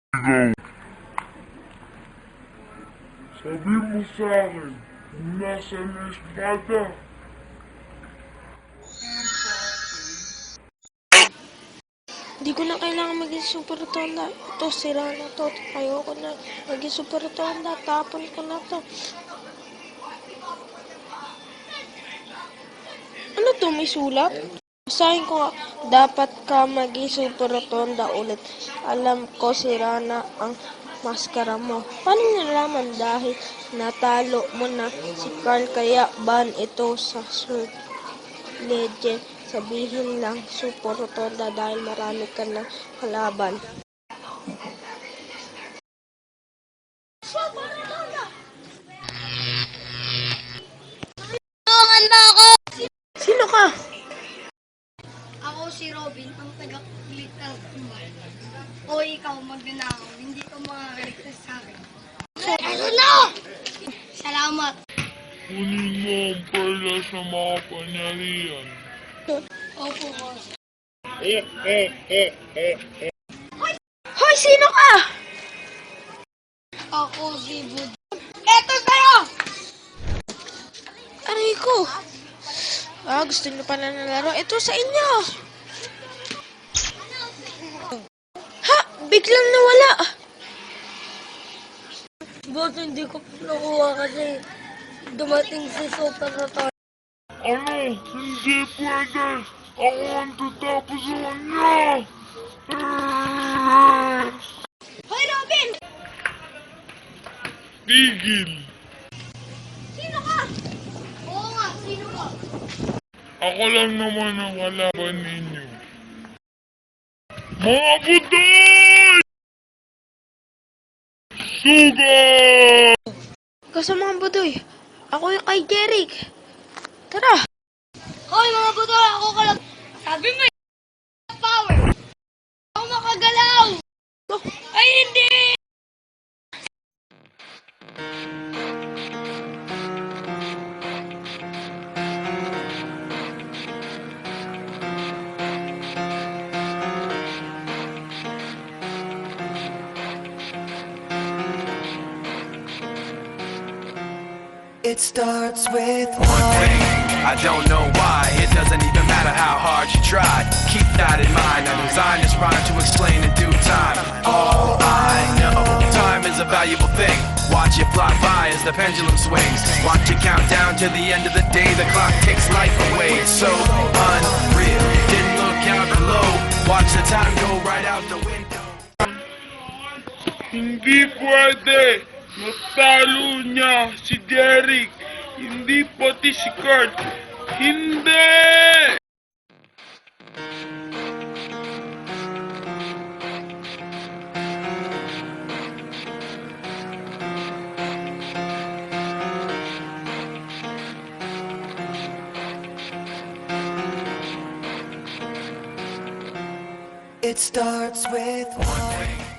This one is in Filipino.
Sabi mo sa akin, kung nasaan na espada. Hindi ko na kailangan maging super tonda. Ito, sira na to. Ayoko na maging super tonda. Tapon ko na to. Ano to, may sulat? Basahin ko nga, dapat ka maging super tonda ulit. Alam ko sira na ang maskara mo. Paano nalaman dahil natalo mo na si Carl kaya ban ito sa Sword Legend? Sabihin lang super tonda dahil marami ka ng kalaban. Tulungan mo ako! Sino ka? Ako si Robin, ang taga-glitter kumbay. O ikaw magnanakaw, hindi ka makakaligtas sa akin. Ano na? Salamat. Kunin mo ang perla sa mga pangyarihan. Opo, boss. Hoy, sino ka? Ako si Bud. Eto sa'yo! Aray ko. Gusto niyo pala ng laro? Ito sa inyo. Ha? Biglang nawala. Boss, hindi ko nakuha kasi dumating si Super Rotor. Ano? Hindi pwede! Ako ang tatapos sa kanya! Hoy, Robin! Tigil! Sino ka? Oo nga, sino ka? Ako lang naman ang kalaban ninyo. Mga budoy! Sugat! Kasama ang budoy. Ako yung kay Jeric. Tara. Hoy, mga buto, ako ka lang. Sabi mo power. Ako makagalaw. Oh, Ay, hindi! It starts with one thing. I don't know why. It doesn't even matter how hard you try. Keep that in mind. I designed this rhyme to explain in due time. All I know, time is a valuable thing. Watch it fly by as the pendulum swings. Watch it count down to the end of the day. The clock takes life away. It's so unreal. Didn't look out below. Watch the time go right out the window. Hindi pwede! Natalo niya si Jeric! Hindi pati si Kurt! Hindi! It starts with one thing.